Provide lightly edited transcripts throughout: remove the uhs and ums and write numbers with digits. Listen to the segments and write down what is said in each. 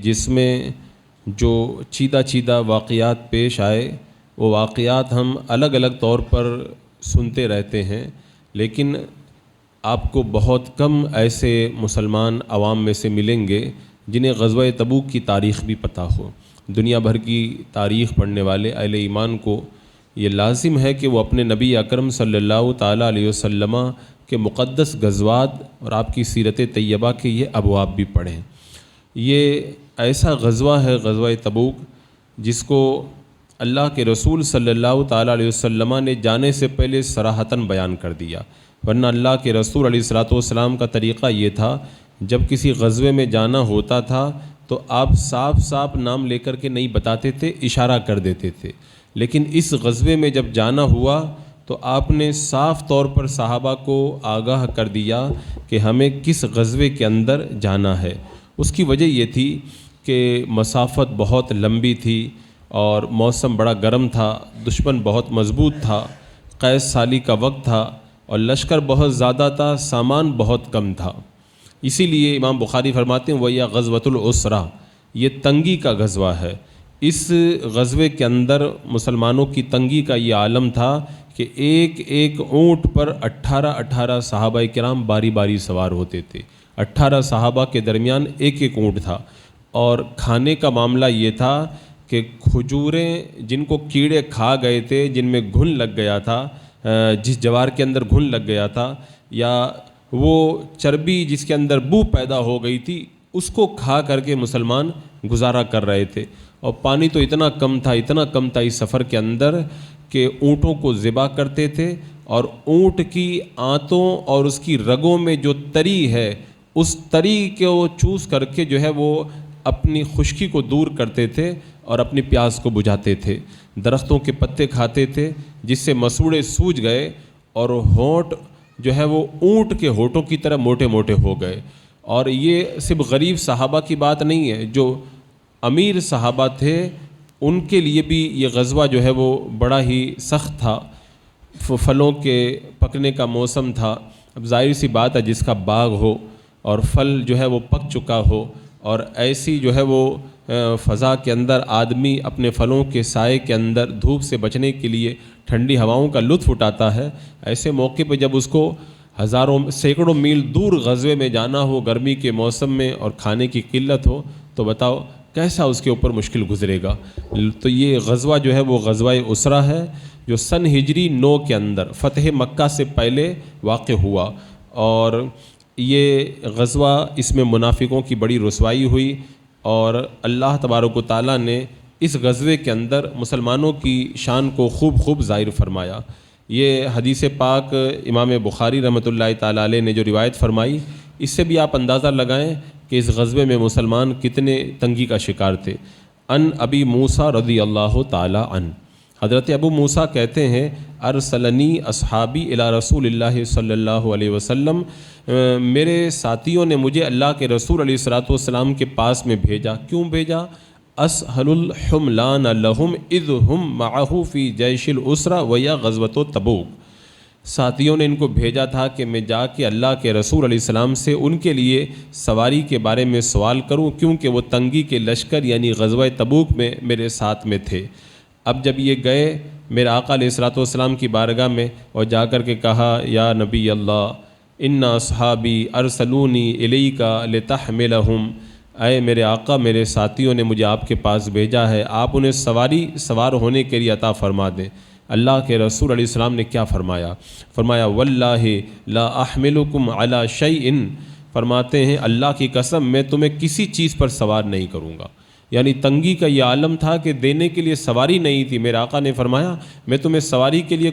جس میں جو چیدہ چیدہ واقعات پیش آئے وہ واقعات ہم الگ الگ طور پر سنتے رہتے ہیں، لیکن آپ کو بہت کم ایسے مسلمان عوام میں سے ملیں گے جنہیں غزوہ تبوک کی تاریخ بھی پتہ ہو۔ دنیا بھر کی تاریخ پڑھنے والے اہل ایمان کو یہ لازم ہے کہ وہ اپنے نبی اکرم صلی اللہ تعالیٰ علیہ وسلم کے مقدس غزوات اور آپ کی سیرت طیبہ کے یہ ابواب بھی پڑھیں۔ یہ ایسا غزوہ ہے غزوہ تبوک جس کو اللہ کے رسول صلی اللہ تعالیٰ علیہ وسلم نے جانے سے پہلے صراحتاً بیان کر دیا، ورنہ اللہ کے رسول علیہ الصلوۃ والسلام کا طریقہ یہ تھا جب کسی غزوے میں جانا ہوتا تھا تو آپ صاف صاف نام لے کر کے نہیں بتاتے تھے، اشارہ کر دیتے تھے، لیکن اس غزوے میں جب جانا ہوا تو آپ نے صاف طور پر صحابہ کو آگاہ کر دیا کہ ہمیں کس غزوے کے اندر جانا ہے۔ اس کی وجہ یہ تھی کہ مسافت بہت لمبی تھی اور موسم بڑا گرم تھا، دشمن بہت مضبوط تھا، قیس سالی کا وقت تھا اور لشکر بہت زیادہ تھا، سامان بہت کم تھا۔ اسی لیے امام بخاری فرماتے ہیں وَيَا غزوۃ العسرہ، یہ تنگی کا غزوہ ہے۔ اس غزوے کے اندر مسلمانوں کی تنگی کا یہ عالم تھا کہ ایک ایک اونٹ پر 18 صحابہ کرام باری باری سوار ہوتے تھے۔ 18 صحابہ کے درمیان ایک ایک اونٹ تھا، اور کھانے کا معاملہ یہ تھا کہ کھجوریں جن کو کیڑے کھا گئے تھے، جن میں گھن لگ گیا تھا، جس جوار کے اندر گھن لگ گیا تھا، یا وہ چربی جس کے اندر بو پیدا ہو گئی تھی، اس کو کھا کر کے مسلمان گزارا کر رہے تھے۔ اور پانی تو اتنا کم تھا اس سفر کے اندر کہ اونٹوں کو ذبح کرتے تھے، اور اونٹ کی آنتوں اور اس کی رگوں میں جو تری ہے اس تری کو چوس کر کے جو ہے وہ اپنی خشکی کو دور کرتے تھے اور اپنی پیاس کو بجھاتے تھے۔ درختوں کے پتے کھاتے تھے جس سے مسوڑے سوج گئے اور ہونٹ جو ہے وہ اونٹ کے ہونٹوں کی طرح موٹے موٹے ہو گئے۔ اور یہ صرف غریب صحابہ کی بات نہیں ہے، جو امیر صحابہ تھے ان کے لیے بھی یہ غزوہ جو ہے وہ بڑا ہی سخت تھا۔ پھلوں کے پکنے کا موسم تھا۔ اب ظاہر سی بات ہے جس کا باغ ہو اور پھل جو ہے وہ پک چکا ہو، اور ایسی جو ہے وہ فضا کے اندر آدمی اپنے پھلوں کے سائے کے اندر دھوپ سے بچنے کے لیے ٹھنڈی ہواؤں کا لطف اٹھاتا ہے، ایسے موقع پہ جب اس کو سینکڑوں میل دور غزوے میں جانا ہو گرمی کے موسم میں اور کھانے کی قلت ہو، تو بتاؤ کیسا اس کے اوپر مشکل گزرے گا۔ تو یہ غزوہ جو ہے وہ غزوہ اسرہ ہے، جو سن ہجری 9 کے اندر فتح مکہ سے پہلے واقع ہوا، اور یہ غزوہ اس میں منافقوں کی بڑی رسوائی ہوئی، اور اللہ تبارک و تعالیٰ نے اس غزوے کے اندر مسلمانوں کی شان کو خوب ظاہر فرمایا۔ یہ حدیث پاک امام بخاری رحمۃ اللہ تعالیٰ علیہ نے جو روایت فرمائی، اس سے بھی آپ اندازہ لگائیں کہ اس غزوے میں مسلمان کتنے تنگی کا شکار تھے۔ ان ابی موسیٰ رضی اللہ تعالیٰ عنہ، حضرت ابو موسیٰ کہتے ہیں ارسلنی اصحابی الی رسول اللہ صلی اللہ علیہ وسلم، میرے ساتھیوں نے مجھے اللہ کے رسول علیہ الصلوۃ والسلام کے پاس میں بھیجا۔ کیوں بھیجا؟ اسہل الحملان لہم اذ ہم معہ فی جیش الاسرہ ویا غزوۃ تبوک، ساتھیوں نے ان کو بھیجا تھا کہ میں جا کے اللہ کے رسول علیہ السلام سے ان کے لیے سواری کے بارے میں سوال کروں، کیونکہ وہ تنگی کے لشکر یعنی غزوہ تبوک میں میرے ساتھ میں تھے۔ اب جب یہ گئے میرے آقا علیہ الصلوۃ والسلام کی بارگاہ میں اور جا کر کے کہا یا نبی اللہ ان اصحابی ارسلونی الیک لتحملہم، اے میرے آقا میرے ساتھیوں نے مجھے آپ کے پاس بھیجا ہے، آپ انہیں سوار ہونے کے لیے عطا فرما دیں۔ اللہ کے رسول علیہ السلام نے کیا فرمایا واللہ لا احملکم علی شیء، فرماتے ہیں اللہ کی قسم میں تمہیں کسی چیز پر سوار نہیں کروں گا۔ یعنی تنگی کا یہ عالم تھا کہ دینے کے لیے سواری نہیں تھی۔ میرے آقا نے فرمایا میں تمہیں سواری کے لیے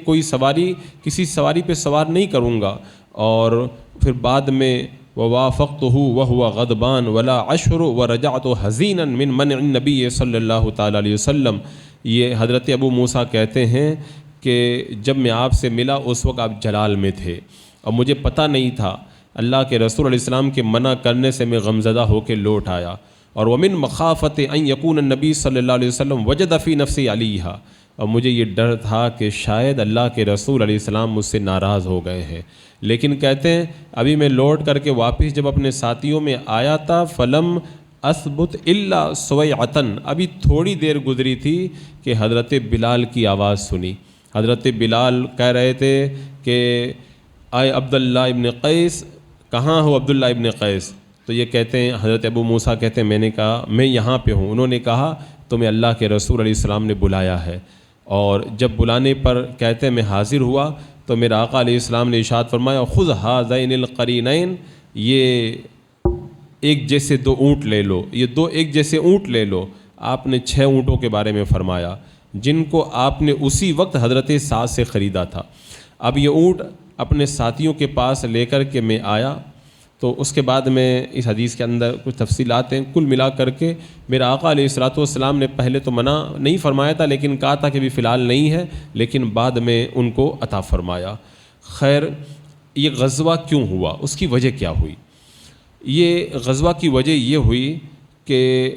کسی سواری پہ سوار نہیں کروں گا۔ اور پھر بعد میں ووافقتہ وہو غضبان ولا اشعر ورجعت حزینا من منع النبی صلی اللہ تعالیٰ علیہ وسلم، یہ حضرت ابو موسیٰ کہتے ہیں کہ جب میں آپ سے ملا اس وقت آپ جلال میں تھے اور مجھے پتہ نہیں تھا، اللہ کے رسول علیہ السلام کے منع کرنے سے میں غمزدہ ہو کے لوٹ آیا۔ اور ومن مخافت ان یکون النبی صلی اللہ علیہ وسلم وجد فی نفسی علیہا، اور مجھے یہ ڈر تھا کہ شاید اللہ کے رسول علیہ السلام مجھ سے ناراض ہو گئے ہیں۔ لیکن کہتے ہیں ابھی میں لوٹ کر کے واپس جب اپنے ساتھیوں میں آیا تھا فلم اثبت الا سویعتن، ابھی تھوڑی دیر گزری تھی کہ حضرت بلال کی آواز سنی۔ حضرت بلال کہہ رہے تھے کہ اے عبداللہ ابن قیس، کہاں ہو عبداللہ ابن قیس؟ تو یہ کہتے ہیں، حضرت ابو موسیٰ کہتے ہیں میں نے کہا میں یہاں پہ ہوں۔ انہوں نے کہا تمہیں اللہ کے رسول علیہ السلام نے بلایا ہے، اور جب بلانے پر کہتے ہیں میں حاضر ہوا تو میرا آقا علیہ السلام نے ارشاد فرمایا خذ ھذین القرینین، یہ ایک جیسے دو اونٹ لے لو، یہ دو ایک جیسے اونٹ لے لو۔ آپ نے 6 اونٹوں کے بارے میں فرمایا جن کو آپ نے اسی وقت حضرت سعد سے خریدا تھا۔ اب یہ اونٹ اپنے ساتھیوں کے پاس لے کر کے میں آیا، تو اس کے بعد میں اس حدیث کے اندر کچھ تفصیلات ہیں، کل ملا کر کے میرا آقا علیہ السلام نے پہلے تو منع نہیں فرمایا تھا، لیکن کہا تھا کہ بھی فی الحال نہیں ہے، لیکن بعد میں ان کو عطا فرمایا۔ خیر، یہ غزوہ کیوں ہوا، اس کی وجہ کیا ہوئی؟ یہ غزوہ کی وجہ یہ ہوئی کہ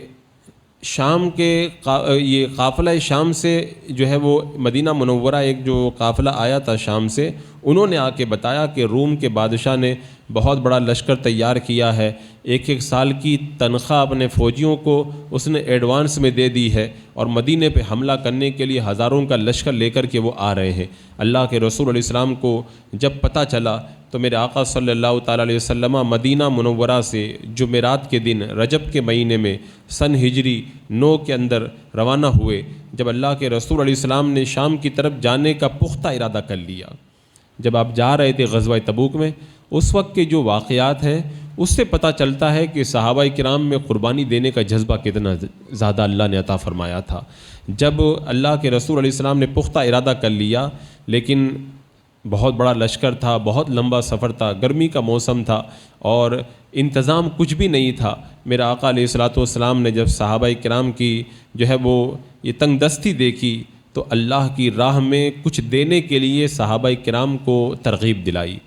شام کے یہ قافلہ شام سے جو ہے وہ مدینہ منورہ ایک جو قافلہ آیا تھا شام سے، انہوں نے آ کے بتایا کہ روم کے بادشاہ نے بہت بڑا لشکر تیار کیا ہے، 1 سال کی تنخواہ اپنے فوجیوں کو اس نے ایڈوانس میں دے دی ہے، اور مدینے پہ حملہ کرنے کے لیے ہزاروں کا لشکر لے کر کے وہ آ رہے ہیں۔ اللہ کے رسول علیہ السلام کو جب پتہ چلا تو میرے آقا صلی اللہ تعالیٰ علیہ وسلم مدینہ منورہ سے جمعرات کے دن رجب کے مہینے میں سن ہجری 9 کے اندر روانہ ہوئے۔ جب اللہ کے رسول علیہ السلام نے شام کی طرف جانے کا پختہ ارادہ کر لیا، جب آپ جا رہے تھے غزوہ تبوک میں، اس وقت کے جو واقعات ہیں اس سے پتہ چلتا ہے کہ صحابہ کرام میں قربانی دینے کا جذبہ کتنا زیادہ اللہ نے عطا فرمایا تھا۔ جب اللہ کے رسول علیہ السلام نے پختہ ارادہ کر لیا، لیکن بہت بڑا لشکر تھا، بہت لمبا سفر تھا، گرمی کا موسم تھا اور انتظام کچھ بھی نہیں تھا، میرا آقا علیہ السلام نے جب صحابہ کرام کی جو ہے وہ یہ تنگ دستی دیکھی تو اللہ کی راہ میں کچھ دینے کے لیے صحابہ کرام کو ترغیب دلائی۔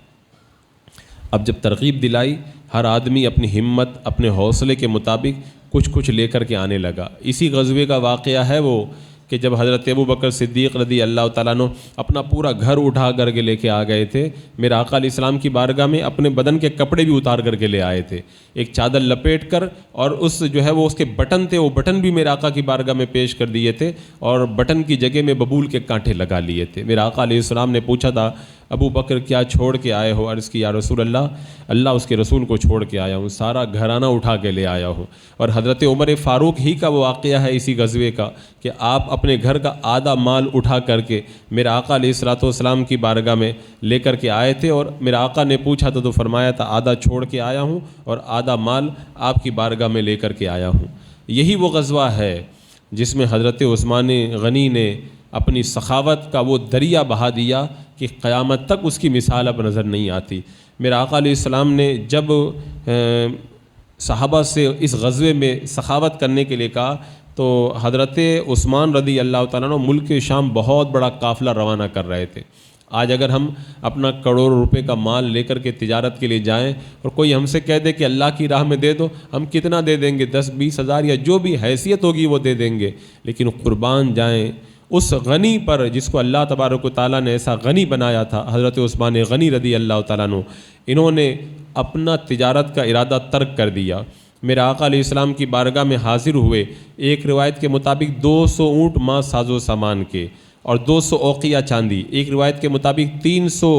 اب جب ترغیب دلائی، ہر آدمی اپنی ہمت، اپنے حوصلے کے مطابق کچھ لے کر کے آنے لگا۔ اسی غزوے کا واقعہ ہے وہ کہ جب حضرت ابو بکر صدیق رضی اللہ تعالیٰ عنہ اپنا پورا گھر اٹھا کر کے لے کے آ گئے تھے، میرے آقا علیہ السلام کی بارگاہ میں اپنے بدن کے کپڑے بھی اتار کر کے لے آئے تھے، ایک چادر لپیٹ کر، اور اس جو ہے وہ اس کے بٹن تھے، وہ بٹن بھی میرے آقا کی بارگاہ میں پیش کر دیے تھے، اور بٹن کی جگہ میں ببول کے کانٹے لگا لیے تھے۔ میرے آقا علیہ السلام نے پوچھا تھا ابو بکر کیا چھوڑ کے آئے ہو؟ عرض کی یا رسول اللہ اس کے رسول کو چھوڑ کے آیا ہوں، سارا گھرانہ اٹھا کے لے آیا ہوں۔ اور حضرت عمر فاروق ہی کا وہ واقعہ ہے اسی غزوے کا کہ آپ اپنے گھر کا آدھا مال اٹھا کر کے میرے آقا علیہ السلام کی بارگاہ میں لے کر کے آئے تھے، اور میرے آقا نے پوچھا تھا تو فرمایا تھا آدھا چھوڑ کے آیا ہوں اور آدھا مال آپ کی بارگاہ میں لے کر کے آیا ہوں۔ یہی وہ غزوہ ہے جس میں حضرت عثمان غنی نے اپنی سخاوت کا وہ دریا بہا دیا کہ قیامت تک اس کی مثال اب نظر نہیں آتی۔ میرا آقا علیہ السلام نے جب صحابہ سے اس غزوے میں سخاوت کرنے کے لیے کہا تو حضرت عثمان رضی اللہ تعالیٰ عنہ ملک شام بہت بڑا قافلہ روانہ کر رہے تھے۔ آج اگر ہم اپنا کروڑوں روپے کا مال لے کر کے تجارت کے لیے جائیں اور کوئی ہم سے کہہ دے کہ اللہ کی راہ میں دے دو، ہم کتنا دے دیں گے؟ 10-20 ہزار یا جو بھی حیثیت ہوگی وہ دے دیں گے، لیکن قربان جائیں اس غنی پر جس کو اللہ تبارک و تعالیٰ نے ایسا غنی بنایا تھا، حضرت عثمان غنی رضی اللہ تعالیٰ عنہ۔ انہوں نے اپنا تجارت کا ارادہ ترک کر دیا، میرے آقا علیہ السلام کی بارگاہ میں حاضر ہوئے۔ ایک روایت کے مطابق 200 اونٹ ماں ساز و سامان کے اور 200 اوقیہ چاندی، ایک روایت کے مطابق 300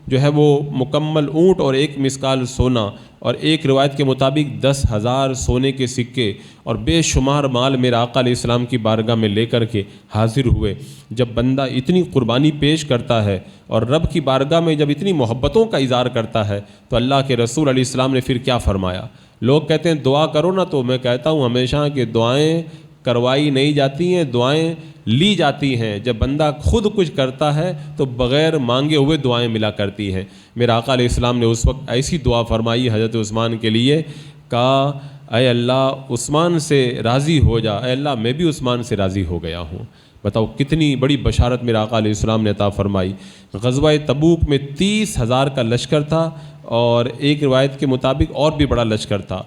جو ہے وہ مکمل اونٹ اور 1 مسکال سونا، اور ایک روایت کے مطابق 10,000 سونے کے سکے اور بے شمار مال میرے آقا علیہ السلام کی بارگاہ میں لے کر کے حاضر ہوئے۔ جب بندہ اتنی قربانی پیش کرتا ہے اور رب کی بارگاہ میں جب اتنی محبتوں کا اظہار کرتا ہے تو اللہ کے رسول علیہ السلام نے پھر کیا فرمایا؟ لوگ کہتے ہیں دعا کرو نا، تو میں کہتا ہوں ہمیشہ کہ دعائیں کروائی نہیں جاتی ہیں، دعائیں لی جاتی ہیں۔ جب بندہ خود کچھ کرتا ہے تو بغیر مانگے ہوئے دعائیں ملا کرتی ہیں۔ میرے آقا علیہ السلام نے اس وقت ایسی دعا فرمائی حضرت عثمان کے لیے، کہا اے اللہ عثمان سے راضی ہو جا، اے اللہ میں بھی عثمان سے راضی ہو گیا ہوں۔ بتاؤ کتنی بڑی بشارت میرے آقا علیہ السلام نے عطا فرمائی۔ غزوہ تبوک میں 30,000 کا لشکر تھا، اور ایک روایت کے مطابق اور بھی بڑا لشکر تھا،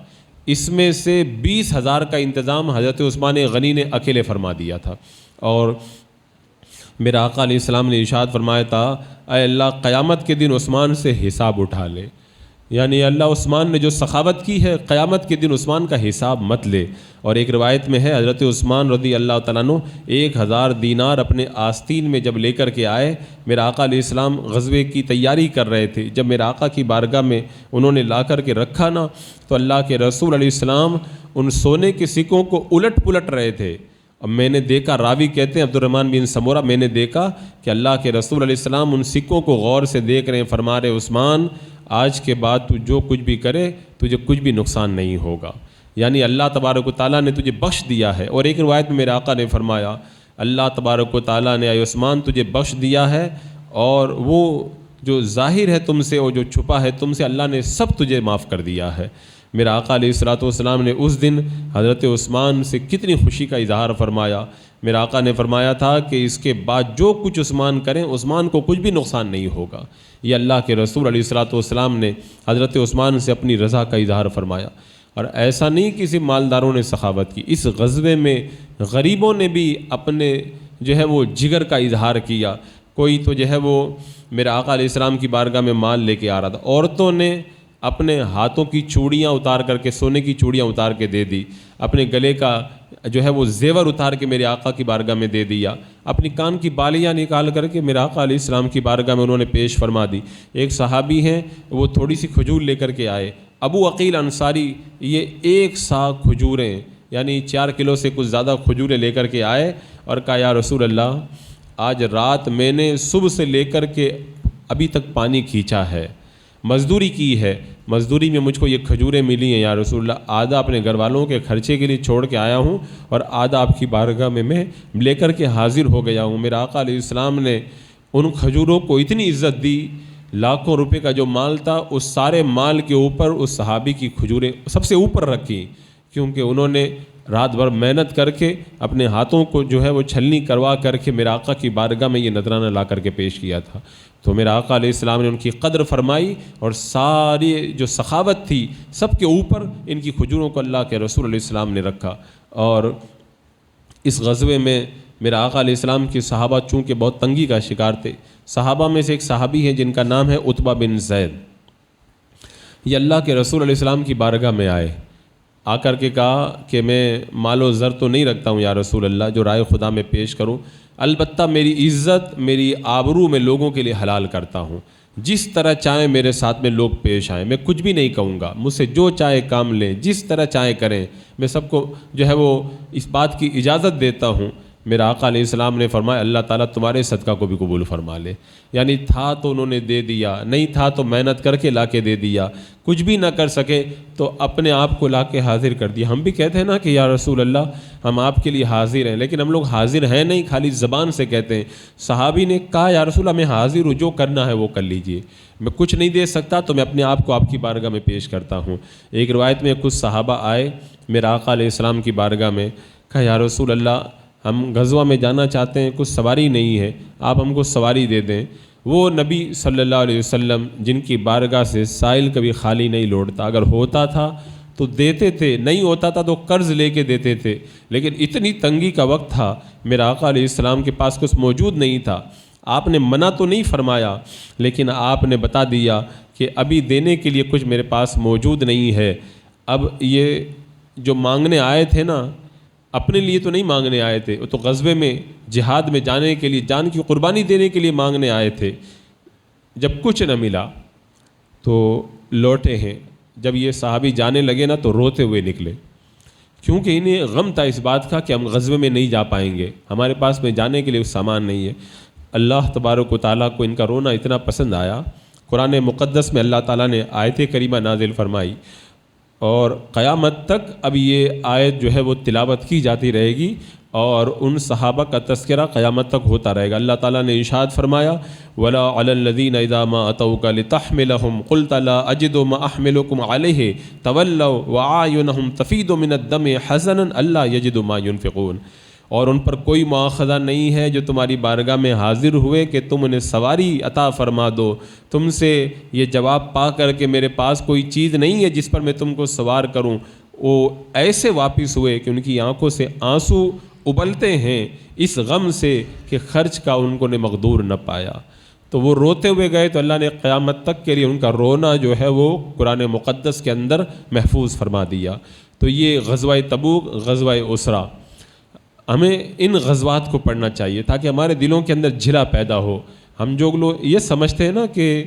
اس میں سے 20,000 کا انتظام حضرت عثمان غنی نے اکیلے فرما دیا تھا۔ اور میرے آقا علیہ السلام نے ارشاد فرمایا تھا اے اللہ قیامت کے دن عثمان سے حساب اٹھا لے۔ یعنی اللہ عثمان نے جو سخاوت کی ہے، قیامت کے دن عثمان کا حساب مت لے۔ اور ایک روایت میں ہے حضرت عثمان رضی اللہ تعالیٰ عنہ 1000 دینار اپنے آستین میں جب لے کر کے آئے، میرے آقا علیہ السلام غزوے کی تیاری کر رہے تھے، جب میرے آقا کی بارگاہ میں انہوں نے لا کر کے رکھا نا، تو اللہ کے رسول علیہ السلام ان سونے کے سکوں کو الٹ پلٹ رہے تھے۔ اب میں نے دیکھا، راوی کہتے ہیں عبد الرحمن بن سمورہ، میں نے دیکھا کہ اللہ کے رسول علیہ السلام ان سکوں کو غور سے دیکھ رہے ہیں، فرما رہے عثمان آج کے بعد تو جو کچھ بھی کرے تجھے کچھ بھی نقصان نہیں ہوگا، یعنی اللہ تبارک و تعالیٰ نے تجھے بخش دیا ہے۔ اور ایک روایت میں میرے آقا نے فرمایا اللہ تبارک و تعالیٰ نے اے عثمان تجھے بخش دیا ہے، اور وہ جو ظاہر ہے تم سے اور جو چھپا ہے تم سے اللہ نے سب تجھے معاف کر دیا ہے۔ میرا آقا علیہ الصلوۃ والسلام نے اس دن حضرت عثمان سے کتنی خوشی کا اظہار فرمایا۔ میرا آقا نے فرمایا تھا کہ اس کے بعد جو کچھ عثمان کریں عثمان کو کچھ بھی نقصان نہیں ہوگا۔ یہ اللہ کے رسول علیہ الصلوۃ والسلام نے حضرت عثمان سے اپنی رضا کا اظہار فرمایا۔ اور ایسا نہیں کسی مالداروں نے سخاوت کی، اس غزوے میں غریبوں نے بھی اپنے جو ہے وہ جگر کا اظہار کیا۔ کوئی تو جو ہے وہ میرے آقا علیہ السلام کی بارگاہ میں مال لے کے آ رہا تھا، عورتوں نے اپنے ہاتھوں کی چوڑیاں اتار کر کے، سونے کی چوڑیاں اتار کے دے دی، اپنے گلے کا جو ہے وہ زیور اتار کے میرے آقا کی بارگاہ میں دے دیا، اپنی کان کی بالیاں نکال کر کے میرے آقا علیہ السلام کی بارگاہ میں انہوں نے پیش فرما دی۔ ایک صحابی ہیں وہ تھوڑی سی کھجور لے کر کے آئے، ابو عقیل انصاری، یہ 1 سا کھجوریں یعنی 4 کلو سے کچھ زیادہ کھجوریں لے کر کے آئے اور کہا یا رسول اللہ آج رات میں نے صبح سے لے کر کے ابھی تک پانی کھینچا ہے، مزدوری کی ہے، مزدوری میں مجھ کو یہ کھجوریں ملی ہیں یا رسول اللہ، آدھا اپنے گھر والوں کے خرچے کے لیے چھوڑ کے آیا ہوں اور آدھا آپ کی بارگاہ میں لے کر کے حاضر ہو گیا ہوں۔ میرا آقا علیہ السلام نے ان کھجوروں کو اتنی عزت دی، لاکھوں روپے کا جو مال تھا اس سارے مال کے اوپر اس صحابی کی کھجوریں سب سے اوپر رکھی، کیونکہ انہوں نے رات بھر محنت کر کے اپنے ہاتھوں کو جو ہے وہ چھلنی کروا کر کے میرے آقا کی بارگاہ میں یہ نذرانہ لا کر کے پیش کیا تھا۔ تو میرا آقا علیہ السلام نے ان کی قدر فرمائی اور ساری جو سخاوت تھی سب کے اوپر ان کی کھجوروں کو اللہ کے رسول علیہ السلام نے رکھا۔ اور اس غزوے میں میرا آقا علیہ السلام کے صحابہ چونکہ بہت تنگی کا شکار تھے، صحابہ میں سے ایک صحابی ہے جن کا نام ہے عتبہ بن زید، یہ اللہ کے رسول علیہ السلام کی بارگاہ میں آئے، آ کر کے کہا کہ میں مال و زر تو نہیں رکھتا ہوں یا رسول اللہ جو رائے خدا میں پیش کروں، البتہ میری عزت میری آبرو میں لوگوں کے لیے حلال کرتا ہوں، جس طرح چاہیں میرے ساتھ میں لوگ پیش آئیں، میں کچھ بھی نہیں کہوں گا، مجھ سے جو چاہے کام لیں، جس طرح چاہیں کریں، میں سب کو جو ہے وہ اس بات کی اجازت دیتا ہوں۔ میرا آقا علیہ السلام نے فرمایا اللہ تعالیٰ تمہارے صدقہ کو بھی قبول فرما لے، یعنی تھا تو انہوں نے دے دیا، نہیں تھا تو محنت کر کے لا کے دے دیا، کچھ بھی نہ کر سکے تو اپنے آپ کو لا کے حاضر کر دیا۔ ہم بھی کہتے ہیں نا کہ یا رسول اللہ ہم آپ کے لیے حاضر ہیں، لیکن ہم لوگ حاضر ہیں نہیں، خالی زبان سے کہتے ہیں۔ صحابی نے کہا یا رسول اللہ میں حاضر ہوں، جو کرنا ہے وہ کر لیجئے، میں کچھ نہیں دے سکتا تو میں اپنے آپ کو آپ کی بارگاہ میں پیش کرتا ہوں۔ ایک روایت میں کچھ صحابہ آئے میرا آقا علیہ السلام کی بارگاہ میں، کہا یا رسول اللہ ہم غزوہ میں جانا چاہتے ہیں، کچھ سواری نہیں ہے، آپ ہم کو سواری دے دیں۔ وہ نبی صلی اللہ علیہ وسلم جن کی بارگاہ سے سائل کبھی خالی نہیں لوٹتا، اگر ہوتا تھا تو دیتے تھے، نہیں ہوتا تھا تو قرض لے کے دیتے تھے، لیکن اتنی تنگی کا وقت تھا میرا آقا علیہ السلام کے پاس کچھ موجود نہیں تھا۔ آپ نے منع تو نہیں فرمایا لیکن آپ نے بتا دیا کہ ابھی دینے کے لیے کچھ میرے پاس موجود نہیں ہے۔ اب یہ جو مانگنے آئے تھے نا، اپنے لیے تو نہیں مانگنے آئے تھے، وہ تو غزوے میں جہاد میں جانے کے لیے، جان کی قربانی دینے کے لیے مانگنے آئے تھے۔ جب کچھ نہ ملا تو لوٹے ہیں، جب یہ صحابی جانے لگے نا تو روتے ہوئے نکلے، کیونکہ انہیں غم تھا اس بات کا کہ ہم غزوے میں نہیں جا پائیں گے، ہمارے پاس میں جانے کے لیے سامان نہیں ہے۔ اللہ تبارک و تعالیٰ کو ان کا رونا اتنا پسند آیا، قرآن مقدس میں اللہ تعالیٰ نے آیت کریمہ نازل فرمائی، اور قیامت تک اب یہ آیت جو ہے وہ تلاوت کی جاتی رہے گی اور ان صحابہ کا تذکرہ قیامت تک ہوتا رہے گا۔ اللہ تعالیٰ نے ارشاد فرمایا وَلَا عَلَى الَّذِينَ إِذَا مَا أَتَوْكَ لِتَحْمِلَهُمْ قُلْتَ لَا أَجِدُ مَا أَحْمِلُكُمْ عَلَيْهِ تَوَلَّوْا وَأَعْيُنُهُمْ تَفِيضُ مِنَ الدَّمِ حَزَنًا أَلَّا يَجِدُوا مَا يُنْفِقُونَ، اور ان پر کوئی مواخذہ نہیں ہے جو تمہاری بارگاہ میں حاضر ہوئے کہ تم انہیں سواری عطا فرما دو، تم سے یہ جواب پا کر کہ میرے پاس کوئی چیز نہیں ہے جس پر میں تم کو سوار کروں، وہ ایسے واپس ہوئے کہ ان کی آنکھوں سے آنسو ابلتے ہیں اس غم سے کہ خرچ کا ان کو نے مقدور نہ پایا۔ تو وہ روتے ہوئے گئے تو اللہ نے قیامت تک کے لیے ان کا رونا جو ہے وہ قرآن مقدس کے اندر محفوظ فرما دیا۔ تو یہ غزوہ تبوک، غزوہ اسرا، ہمیں ان غزوات کو پڑھنا چاہیے تاکہ ہمارے دلوں کے اندر جھلا پیدا ہو۔ ہم جو لوگ یہ سمجھتے ہیں نا کہ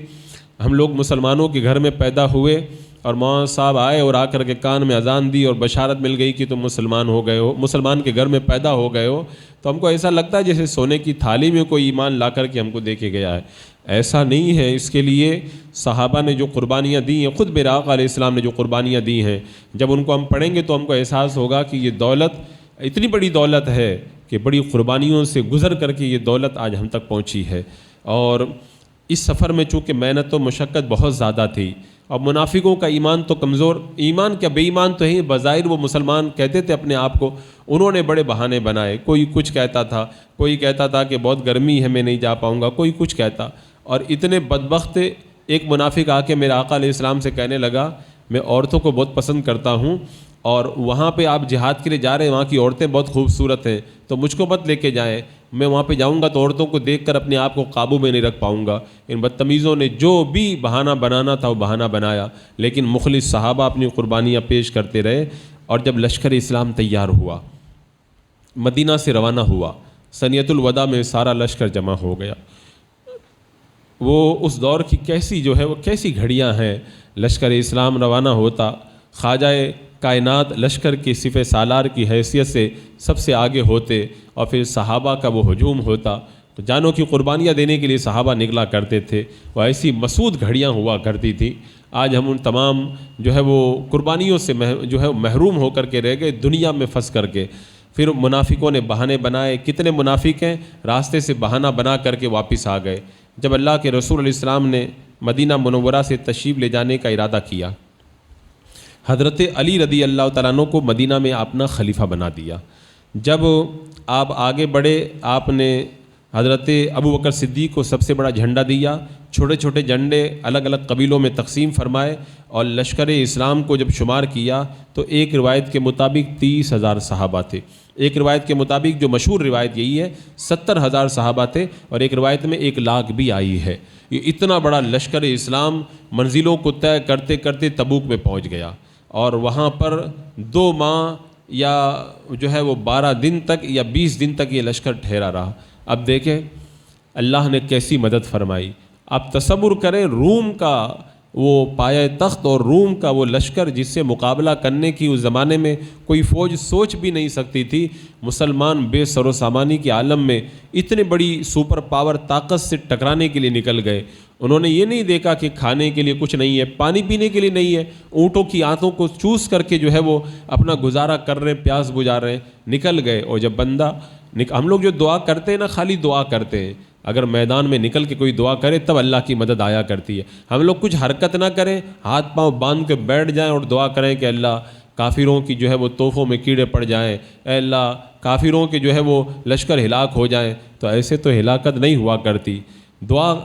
ہم لوگ مسلمانوں کے گھر میں پیدا ہوئے اور مولانا صاحب آئے اور آ کر کے کان میں اذان دی اور بشارت مل گئی کہ تم مسلمان ہو گئے ہو، مسلمان کے گھر میں پیدا ہو گئے ہو، تو ہم کو ایسا لگتا ہے جیسے سونے کی تھالی میں کوئی ایمان لا کر کے ہم کو دے کے گیا ہے۔ ایسا نہیں ہے۔ اس کے لیے صحابہ نے جو قربانیاں دی ہیں، خود میرے آقا علیہ السلام نے جو قربانیاں دی ہیں، جب ان کو ہم پڑھیں گے تو ہم کو احساس ہوگا کہ یہ دولت اتنی بڑی دولت ہے کہ بڑی قربانیوں سے گزر کر کے یہ دولت آج ہم تک پہنچی ہے۔ اور اس سفر میں چونکہ محنت و مشقت بہت زیادہ تھی، اور منافقوں کا ایمان تو کمزور، ایمان کیا بے ایمان تو ہی، بظاہر وہ مسلمان کہتے تھے اپنے آپ کو، انہوں نے بڑے بہانے بنائے، کوئی کچھ کہتا تھا، کوئی کہتا تھا کہ بہت گرمی ہے میں نہیں جا پاؤں گا، کوئی کچھ کہتا، اور اتنے بدبخت ایک منافق آ کے میرے آقا علیہ السلام سے کہنے لگا میں عورتوں کو بہت پسند کرتا ہوں، اور وہاں پہ آپ جہاد کے لیے جا رہے ہیں، وہاں کی عورتیں بہت خوبصورت ہیں، تو مجھ کو مت لے کے جائیں، میں وہاں پہ جاؤں گا تو عورتوں کو دیکھ کر اپنے آپ کو قابو میں نہیں رکھ پاؤں گا۔ ان بدتمیزوں نے جو بھی بہانہ بنانا تھا وہ بہانہ بنایا، لیکن مخلص صحابہ اپنی قربانیاں پیش کرتے رہے۔ اور جب لشکر اسلام تیار ہوا، مدینہ سے روانہ ہوا، سنیۃ الوداع میں سارا لشکر جمع ہو گیا۔ وہ اس دور کی کیسی جو ہے وہ کیسی گھڑیاں ہیں، لشکر اسلام روانہ ہوتا، خواجہ کائنات لشکر کی صف سالار کی حیثیت سے سب سے آگے ہوتے، اور پھر صحابہ کا وہ ہجوم ہوتا، تو جانوں کی قربانیاں دینے کے لیے صحابہ نکلا کرتے تھے۔ وہ ایسی مسعود گھڑیاں ہوا کرتی تھی۔ آج ہم ان تمام جو ہے وہ قربانیوں سے جو ہے محروم ہو کر کے رہ گئے، دنیا میں پھنس کر کے۔ پھر منافقوں نے بہانے بنائے، کتنے منافق ہیں راستے سے بہانہ بنا کر کے واپس آ گئے۔ جب اللہ کے رسول علیہ السلام نے مدینہ منورہ سے تشریف لے جانے کا ارادہ کیا، حضرت علی رضی اللہ تعالیٰ عنہ کو مدینہ میں اپنا خلیفہ بنا دیا۔ جب آپ آگے بڑھے، آپ نے حضرت ابو بکر صدیق کو سب سے بڑا جھنڈا دیا، چھوٹے چھوٹے جھنڈے الگ الگ قبیلوں میں تقسیم فرمائے، اور لشکر اسلام کو جب شمار کیا تو ایک روایت کے مطابق 30,000 صحابہ تھے، ایک روایت کے مطابق جو مشہور روایت یہی ہے 70,000 صحابہ تھے، اور ایک روایت میں 1,00,000 بھی آئی ہے۔ یہ اتنا بڑا لشکر اسلام منزلوں کو طے کرتے کرتے تبوک میں پہنچ گیا، اور وہاں پر 2 ماہ یا جو ہے وہ 12 دن تک یا 20 دن تک یہ لشکر ٹھہرا رہا۔ اب دیکھیں اللہ نے کیسی مدد فرمائی۔ آپ تصور کریں روم کا وہ پایہ تخت اور روم کا وہ لشکر جس سے مقابلہ کرنے کی اس زمانے میں کوئی فوج سوچ بھی نہیں سکتی تھی، مسلمان بے سر و سامانی کے عالم میں اتنے بڑی سپر پاور طاقت سے ٹکرانے کے لیے نکل گئے۔ انہوں نے یہ نہیں دیکھا کہ کھانے کے لیے کچھ نہیں ہے، پانی پینے کے لیے نہیں ہے، اونٹوں کی آنتوں کو چوس کر کے جو ہے وہ اپنا گزارا کر رہے ہیں، پیاس بجھا رہے ہیں، نکل گئے۔ اور جب بندہ ہم لوگ جو دعا کرتے ہیں نا، خالی دعا کرتے ہیں، اگر میدان میں نکل کے کوئی دعا کرے تب اللہ کی مدد آیا کرتی ہے۔ ہم لوگ کچھ حرکت نہ کریں، ہاتھ پاؤں باندھ کے بیٹھ جائیں اور دعا کریں کہ اللہ کافروں کی جو ہے وہ توفوں میں کیڑے پڑ جائیں، اے اللہ کافروں کے جو ہے وہ لشکر ہلاک ہو جائیں، تو ایسے تو ہلاکت نہیں ہوا کرتی۔ دعا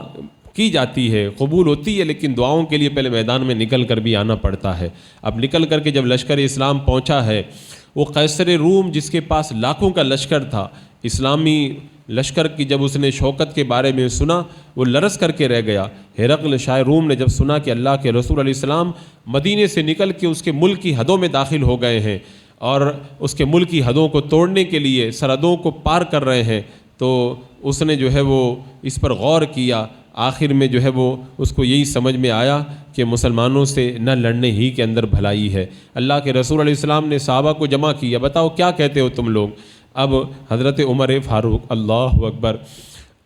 کی جاتی ہے، قبول ہوتی ہے، لیکن دعاؤں کے لیے پہلے میدان میں نکل کر بھی آنا پڑتا ہے۔ اب نکل کر کے جب لشکر اسلام پہنچا ہے، وہ قیصر روم جس کے پاس لاکھوں کا لشکر تھا، اسلامی لشکر کی جب اس نے شوکت کے بارے میں سنا وہ لرز کر کے رہ گیا۔ ہرقل شاہ روم نے جب سنا کہ اللہ کے رسول علیہ السلام مدینے سے نکل کے اس کے ملک کی حدوں میں داخل ہو گئے ہیں اور اس کے ملک کی حدوں کو توڑنے کے لیے سرحدوں کو پار کر رہے ہیں، تو اس نے جو ہے وہ اس پر غور کیا۔ آخر میں جو ہے وہ اس کو یہی سمجھ میں آیا کہ مسلمانوں سے نہ لڑنے ہی کے اندر بھلائی ہے۔ اللہ کے رسول علیہ السلام نے صحابہ کو جمع کیا، بتاؤ کیا کہتے ہو تم لوگ؟ اب حضرت عمر فاروق، اللہ اکبر،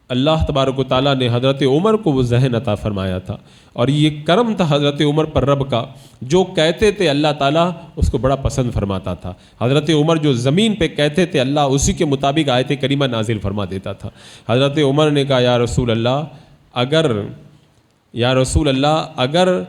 اللہ تبارک و تعالیٰ نے حضرت عمر کو وہ ذہن عطا فرمایا تھا، اور یہ کرم تھا حضرت عمر پر رب کا، جو کہتے تھے اللہ تعالیٰ اس کو بڑا پسند فرماتا تھا۔ حضرت عمر جو زمین پہ کہتے تھے اللہ اسی کے مطابق آیت کریمہ نازل فرما دیتا تھا۔ حضرت عمر نے کہا یا رسول اللہ اگر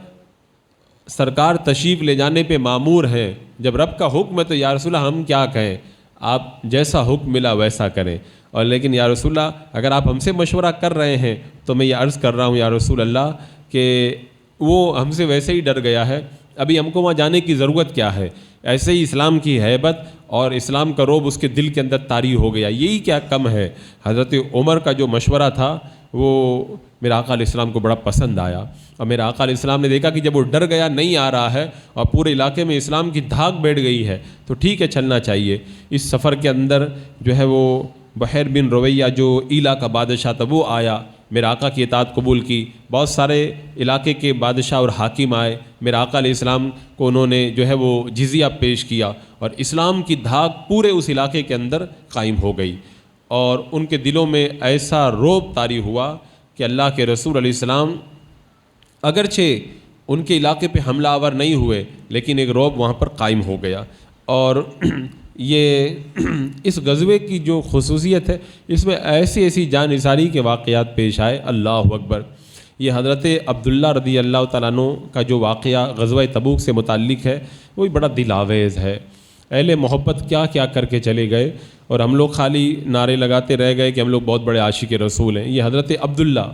سرکار تشریف لے جانے پہ مامور ہیں، جب رب کا حکم ہے تو یا رسول اللہ ہم کیا کہیں، آپ جیسا حکم ملا ویسا کریں، اور لیکن یا رسول اللہ اگر آپ ہم سے مشورہ کر رہے ہیں تو میں یہ عرض کر رہا ہوں یا رسول اللہ کہ وہ ہم سے ویسے ہی ڈر گیا ہے، ابھی ہم کو وہاں جانے کی ضرورت کیا ہے، ایسے ہی اسلام کی ہیبت اور اسلام کا رعب اس کے دل کے اندر طاری ہو گیا، یہی کیا کم ہے۔ حضرت عمر کا جو مشورہ تھا وہ میرے آقا علیہ السلام کو بڑا پسند آیا، اور میرے آقا علیہ السلام نے دیکھا کہ جب وہ ڈر گیا، نہیں آ رہا ہے اور پورے علاقے میں اسلام کی دھاک بیٹھ گئی ہے تو ٹھیک ہے چلنا چاہیے۔ اس سفر کے اندر جو ہے وہ بحیر بن رویہ جو ایلا کا بادشاہ تھا وہ آیا، میرے آقا کی اطاعت قبول کی۔ بہت سارے علاقے کے بادشاہ اور حاکم آئے، میرے آقا علیہ السلام کو انہوں نے جو ہے وہ جزیہ پیش کیا، اور اسلام کی دھاک پورے اس علاقے کے اندر قائم ہو گئی، اور ان کے دلوں میں ایسا رعب طاری ہوا کہ اللہ کے رسول علیہ السلام اگرچہ ان کے علاقے پہ حملہ آور نہیں ہوئے لیکن ایک رعب وہاں پر قائم ہو گیا۔ اور یہ اس غزوے کی جو خصوصیت ہے، اس میں ایسی ایسی جان نثاری کے واقعات پیش آئے، اللہ اکبر۔ یہ حضرت عبداللہ رضی اللہ تعالیٰ عنہ کا جو واقعہ غزوہ تبوک سے متعلق ہے وہ بھی بڑا دل آویز ہے۔ اہل محبت کیا کیا کر کے چلے گئے، اور ہم لوگ خالی نعرے لگاتے رہ گئے کہ ہم لوگ بہت بڑے عاشق رسول ہیں۔ یہ حضرت عبداللہ،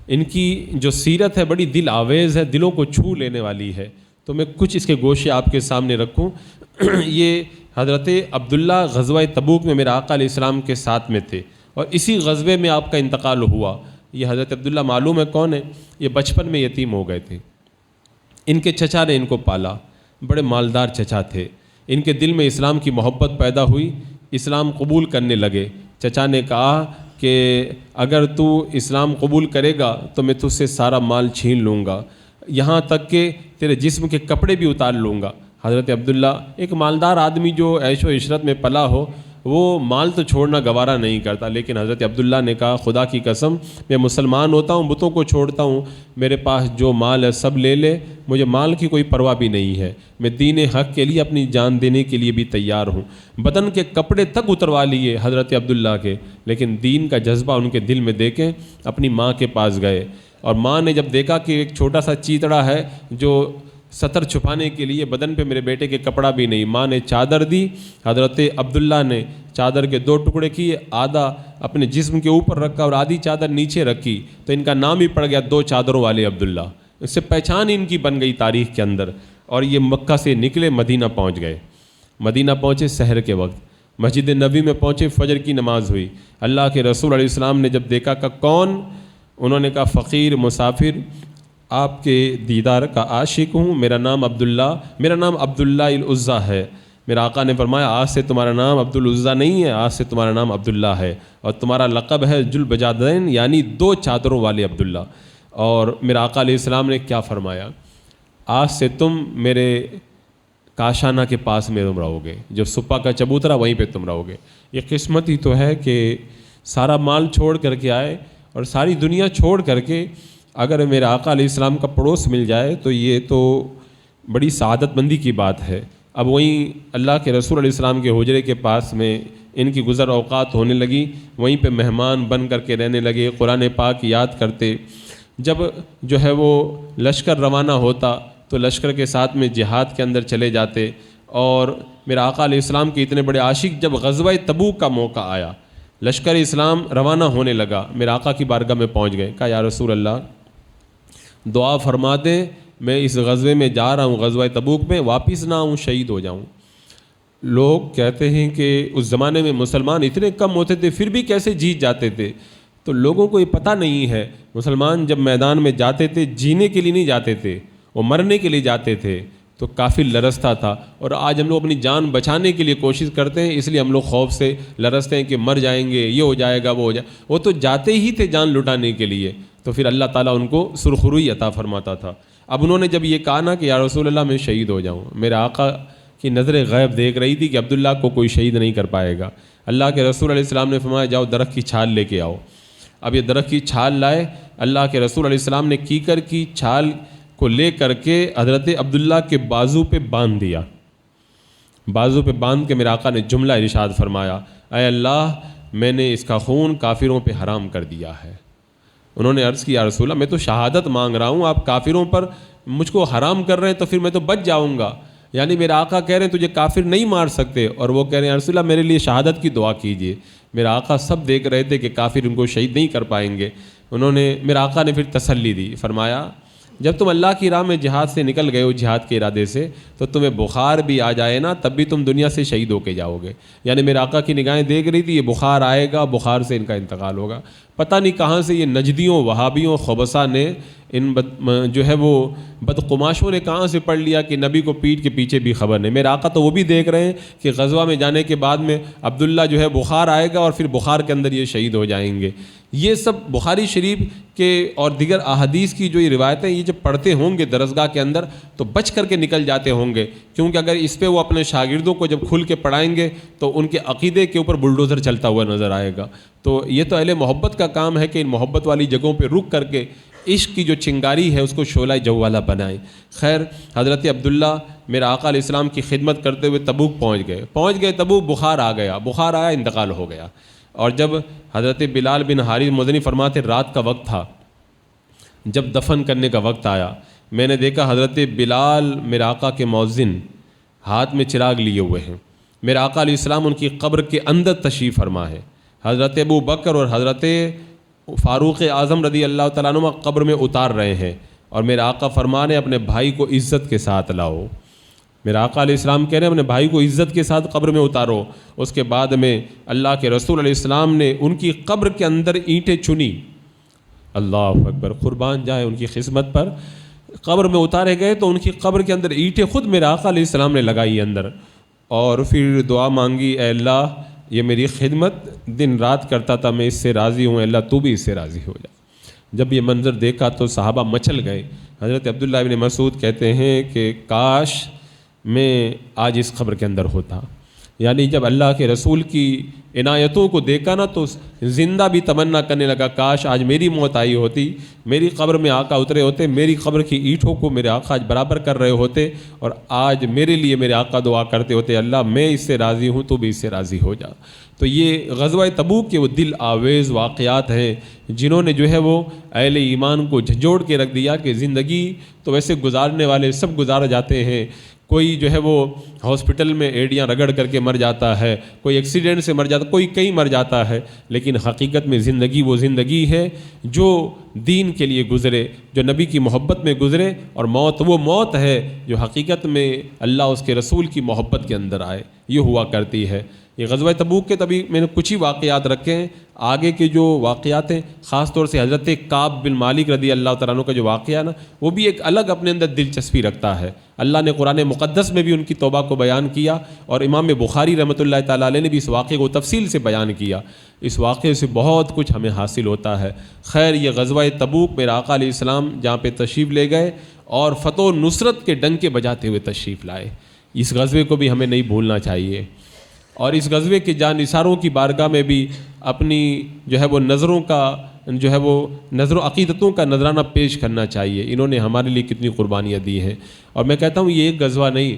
ان کی جو سیرت ہے بڑی دل آویز ہے، دلوں کو چھو لینے والی ہے۔ تو میں کچھ اس کے گوشے آپ کے سامنے رکھوں۔ یہ حضرت عبداللہ غزوہ تبوک میں میرے آقا علیہ السلام کے ساتھ میں تھے، اور اسی غزوے میں آپ کا انتقال ہوا۔ یہ حضرت عبداللہ معلوم ہے کون ہے؟ یہ بچپن میں یتیم ہو گئے تھے، ان کے چچا نے ان کو پالا، بڑے مالدار چچا تھے۔ ان کے دل میں اسلام کی محبت پیدا ہوئی، اسلام قبول کرنے لگے۔ چچا نے کہا کہ اگر تو اسلام قبول کرے گا تو میں تجھ سے سارا مال چھین لوں گا، یہاں تک کہ تیرے جسم کے کپڑے بھی اتار لوں گا۔ حضرت عبداللہ ایک مالدار آدمی جو عیش و عشرت میں پلا ہو، وہ مال تو چھوڑنا گوارا نہیں کرتا، لیکن حضرت عبداللہ نے کہا خدا کی قسم میں مسلمان ہوتا ہوں، بتوں کو چھوڑتا ہوں، میرے پاس جو مال ہے سب لے لے، مجھے مال کی کوئی پرواہ بھی نہیں ہے، میں دین حق کے لیے اپنی جان دینے کے لیے بھی تیار ہوں۔ بدن کے کپڑے تک اتروا لیے حضرت عبداللہ کے، لیکن دین کا جذبہ ان کے دل میں دیکھیں اپنی ماں کے پاس گئے، اور ماں نے جب دیکھا کہ ایک چھوٹا سا چیتڑا ہے جو ستر چھپانے کے لیے، بدن پہ میرے بیٹے کے کپڑا بھی نہیں، ماں نے چادر دی۔ حضرت عبداللہ نے چادر کے دو ٹکڑے کیے، آدھا اپنے جسم کے اوپر رکھا اور آدھی چادر نیچے رکھی، تو ان کا نام ہی پڑ گیا دو چادروں والے عبداللہ۔ اس سے پہچان ان کی بن گئی تاریخ کے اندر، اور یہ مکہ سے نکلے مدینہ پہنچ گئے۔ مدینہ پہنچے سحر کے وقت، مسجد نبوی میں پہنچے، فجر کی نماز ہوئی۔ اللہ کے رسول علیہ السلام نے جب دیکھا کہ کون، انہوں نے کہا فقیر مسافر، آپ کے دیدار کا عاشق ہوں، میرا نام عبداللہ العزیٰ ہے۔ میرا آقا نے فرمایا آج سے تمہارا نام عبدالعزیٰ نہیں ہے، آج سے تمہارا نام عبداللہ ہے، اور تمہارا لقب ہے ذوالبجادین، یعنی دو چادروں والے عبداللہ۔ اور میرا آقا علیہ السلام نے کیا فرمایا؟ آج سے تم میرے کاشانہ کے پاس میں تم رہو گے، جو سپا کا چبوترا وہیں پہ تم رہو گے۔ یہ قسمت ہی تو ہے کہ سارا مال چھوڑ کر کے آئے، اور ساری دنیا چھوڑ کر کے اگر میرے آقا علیہ السلام کا پڑوس مل جائے تو یہ تو بڑی سعادت مندی کی بات ہے۔ اب وہیں اللہ کے رسول علیہ السلام کے حجرے کے پاس میں ان کی گزر اوقات ہونے لگی، وہیں پہ مہمان بن کر کے رہنے لگے، قرآن پاک یاد کرتے۔ جب جو ہے وہ لشکر روانہ ہوتا تو لشکر کے ساتھ میں جہاد کے اندر چلے جاتے، اور میرا آقا علیہ السلام کے اتنے بڑے عاشق جب غزوہ تبوک کا موقع آیا، لشکر اسلام روانہ ہونے لگا، میرے آقا کی بارگاہ میں پہنچ گئے، کہا یا رسول اللہ دعا فرما دیں، میں اس غزوے میں جا رہا ہوں، غزوہ تبوک میں، واپس نہ آؤں، شہید ہو جاؤں۔ لوگ کہتے ہیں کہ اس زمانے میں مسلمان اتنے کم ہوتے تھے پھر بھی کیسے جیت جاتے تھے، تو لوگوں کو یہ پتہ نہیں ہے، مسلمان جب میدان میں جاتے تھے جینے کے لیے نہیں جاتے تھے، وہ مرنے کے لیے جاتے تھے، تو کافی لرزتا تھا۔ اور آج ہم لوگ اپنی جان بچانے کے لیے کوشش کرتے ہیں، اس لیے ہم لوگ خوف سے لرزتے ہیں کہ مر جائیں گے، یہ ہو جائے گا، وہ ہو جائے گا۔ وہ تو جاتے ہی تھے جان لٹانے کے لیے، تو پھر اللہ تعالیٰ ان کو سرخروئی عطا فرماتا تھا۔ اب انہوں نے جب یہ کہا نا کہ یا رسول اللہ میں شہید ہو جاؤں، میرے آقا کی نظر غیب دیکھ رہی تھی کہ عبداللہ کو کوئی شہید نہیں کر پائے گا۔ اللہ کے رسول علیہ السلام نے فرمایا جاؤ درخت کی چھال لے کے آؤ۔ اب یہ درخت کی چھال لائے، اللہ کے رسول علیہ السلام نے کیکر کی چھال کو لے کر کے حضرت عبداللہ کے بازو پہ باندھ دیا۔ بازو پہ باندھ کے میرے آقا نے جملہ ارشاد فرمایا، اے اللہ میں نے اس کا خون کافروں پہ حرام کر دیا ہے۔ انہوں نے عرض کیا یا رسول اللہ میں تو شہادت مانگ رہا ہوں، آپ کافروں پر مجھ کو حرام کر رہے ہیں، تو پھر میں تو بچ جاؤں گا۔ یعنی میرے آقا کہہ رہے ہیں تجھے کافر نہیں مار سکتے، اور وہ کہہ رہے ہیں یا رسول اللہ میرے لیے شہادت کی دعا کیجیے۔ میرا آقا سب دیکھ رہے تھے کہ کافر ان کو شہید نہیں کر پائیں گے۔ انہوں نے، میرا آقا نے پھر تسلی دی، فرمایا جب تم اللہ کی راہ میں جہاد سے نکل گئے ہو جہاد کے ارادے سے تو تمہیں بخار بھی آ جائے نا تب بھی تم دنیا سے شہید ہو کے جاؤ گے. یعنی میرے آقا کی نگاہیں دیکھ رہی تھی یہ بخار آئے گا, بخار سے ان کا انتقال ہوگا. پتہ نہیں کہاں سے یہ نجدیوں, وہابیوں, خبثہ نے ان جو ہے وہ بدقماشوں نے کہاں سے پڑھ لیا کہ نبی کو پیٹھ کے پیچھے بھی خبر نہیں. میرے آقا تو وہ بھی دیکھ رہے ہیں کہ غزوہ میں جانے کے بعد میں عبداللہ جو ہے بخار آئے گا اور پھر بخار کے اندر یہ شہید ہو جائیں گے. یہ سب بخاری شریف کے اور دیگر احادیث کی جو یہ روایتیں یہ جب پڑھتے ہوں گے درسگاہ کے اندر تو بچ کر کے نکل جاتے ہوں گے, کیونکہ اگر اس پہ وہ اپنے شاگردوں کو جب کھل کے پڑھائیں گے تو ان کے عقیدے کے اوپر بلڈوزر چلتا ہوا نظر آئے گا. تو یہ تو اہل محبت کا کام ہے کہ ان محبت والی جگہوں پہ رک کر کے عشق کی جو چنگاری ہے اس کو شعلہ جوالہ بنائیں. خیر, حضرت عبداللہ میرا آقا علیہ السلام کی خدمت کرتے ہوئے تبوک پہنچ گئے. تبوک بخار آیا, انتقال ہو گیا. اور جب حضرت بلال بن حارث مدنی فرماتے رات کا وقت تھا, جب دفن کرنے کا وقت آیا میں نے دیکھا حضرت بلال میرے آقا کے مؤذن ہاتھ میں چراغ لیے ہوئے ہیں. میرے آقا علیہ السلام ان کی قبر کے اندر تشریف فرما ہے. حضرت ابو بکر اور حضرت فاروق اعظم رضی اللہ تعالیٰ عنہ قبر میں اتار رہے ہیں اور میرے آقا فرمانے اپنے بھائی کو عزت کے ساتھ لاؤ. میرا آقا علیہ السلام کہہ رہے ہیں اپنے بھائی کو عزت کے ساتھ قبر میں اتارو. اس کے بعد میں اللہ کے رسول علیہ السلام نے ان کی قبر کے اندر اینٹیں چنی. اللہ اکبر, قربان جائے ان کی خدمت پر. قبر میں اتارے گئے تو ان کی قبر کے اندر اینٹیں خود میرے آقا علیہ السلام نے لگائی اندر, اور پھر دعا مانگی, اے اللہ یہ میری خدمت دن رات کرتا تھا, میں اس سے راضی ہوں, اللہ تو بھی اس سے راضی ہو جا. جب یہ منظر دیکھا تو صحابہ مچل گئے. حضرت عبداللہ ابن مسعود کہتے ہیں کہ کاش میں آج اس قبر کے اندر ہوتا. یعنی جب اللہ کے رسول کی عنایتوں کو دیکھا نا تو زندہ بھی تمنا کرنے لگا کاش آج میری موت آئی ہوتی, میری قبر میں آقا اترے ہوتے, میری قبر کی اینٹوں کو میرے آقا آج برابر کر رہے ہوتے اور آج میرے لیے میرے آقا دعا کرتے ہوتے اللہ میں اس سے راضی ہوں تو بھی اس سے راضی ہو جا. تو یہ غزوہ تبوک کے وہ دل آویز واقعات ہیں جنہوں نے جو ہے وہ اہل ایمان کو جھنجھوڑ کے رکھ دیا کہ زندگی تو ویسے گزارنے والے سب گزار جاتے ہیں. کوئی جو ہے وہ ہاسپٹل میں ایڑیاں رگڑ کر کے مر جاتا ہے, کوئی ایکسیڈنٹ سے مر جاتا, کوئی کہیں مر جاتا ہے, لیکن حقیقت میں زندگی وہ زندگی ہے جو دین کے لیے گزرے, جو نبی کی محبت میں گزرے, اور موت وہ موت ہے جو حقیقت میں اللہ اس کے رسول کی محبت کے اندر آئے. یہ ہوا کرتی ہے. یہ غزوہ تبوک کے تبھی میں نے کچھ ہی واقعات رکھے ہیں. آگے کے جو واقعات ہیں خاص طور سے حضرت کعب بن مالک رضی اللہ تعالیٰ عنہ کا جو واقعہ ہے نا وہ بھی ایک الگ اپنے اندر دلچسپی رکھتا ہے. اللہ نے قرآن مقدس میں بھی ان کی توبہ کو بیان کیا اور امام بخاری رحمۃ اللہ تعالیٰ علیہ نے بھی اس واقعے کو تفصیل سے بیان کیا. اس واقعے سے بہت کچھ ہمیں حاصل ہوتا ہے. خیر, یہ غزوہ تبوک میرے آقا علیہ السلام جہاں پہ تشریف لے گئے اور فتح و نصرت کے ڈنکے بجاتے ہوئے تشریف لائے. اس غزوے کو بھی ہمیں نہیں بھولنا چاہیے, اور اس غزوے کے جانثاروں کی بارگاہ میں بھی اپنی جو ہے وہ نظروں کا جو ہے وہ نظر و عقیدتوں کا نذرانہ پیش کرنا چاہیے. انہوں نے ہمارے لیے کتنی قربانیاں دی ہیں. اور میں کہتا ہوں یہ ایک غزوہ نہیں,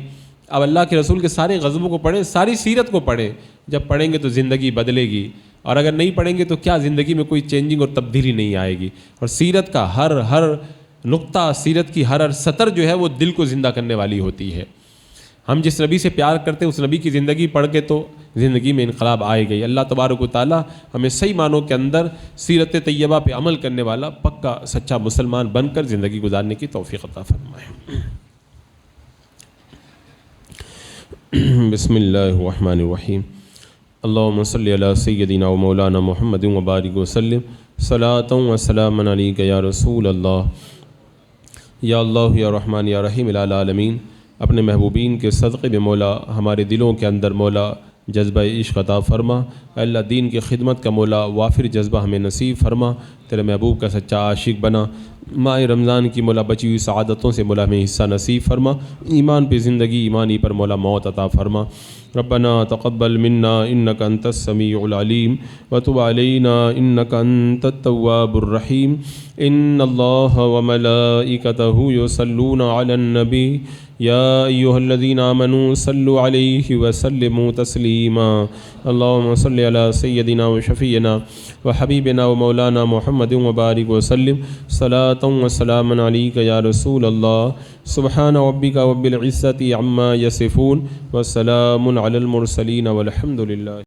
اب اللہ کے رسول کے سارے غزووں کو پڑھیں, ساری سیرت کو پڑھیں. جب پڑھیں گے تو زندگی بدلے گی, اور اگر نہیں پڑھیں گے تو کیا زندگی میں کوئی چینجنگ اور تبدیلی نہیں آئے گی. اور سیرت کا ہر نقطہ, سیرت کی ہر سطر جو ہے وہ دل کو زندہ کرنے والی ہوتی ہے. ہم جس نبی سے پیار کرتے ہیں اس نبی کی زندگی پڑھ کے تو زندگی میں انقلاب آئے گئی. اللہ تبارک و تعالی ہمیں صحیح معنوں کے اندر سیرت طیبہ پہ عمل کرنے والا پکا سچا مسلمان بن کر زندگی گزارنے کی توفیق عطا فرمائے. بسم اللہ الرحمن الرحیم. اللہم صلی علی سیدنا و مولانا محمد و بارک وسلم صلاۃ و سلام علیک یا رسول اللہ. یا اللہ یا رحمان یا رحیم العالمین. اپنے محبوبین کے صدقے میں مولا ہمارے دلوں کے اندر مولا جذبہ عشق عطا فرما. اللہ دین کی خدمت کا مولا وافر جذبہ ہمیں نصیب فرما. تیرے محبوب کا سچا عاشق بنا. ماہ رمضان کی مولا بچی ہوئی سعادتوں سے مولا ہمیں حصہ نصیب فرما. ایمان پہ زندگی, ایمانی پر مولا موت عطا فرما. ربنا تقبل منا انك انت السميع العليم وتب علينا انك انت التواب الرحيم. ان الله وملائكته يصلون على النبي يا ايها الذين امنوا صلوا عليه وسلموا تسليما. اللهم صل على سيدنا وشفيعنا وحبيبنا ومولانا محمد وبارك وسلم صلاة وسلاما عليك يا رسول الله. سبحان ربك رب العزة عما يصفون وسلام على المرسلين والحمد لله.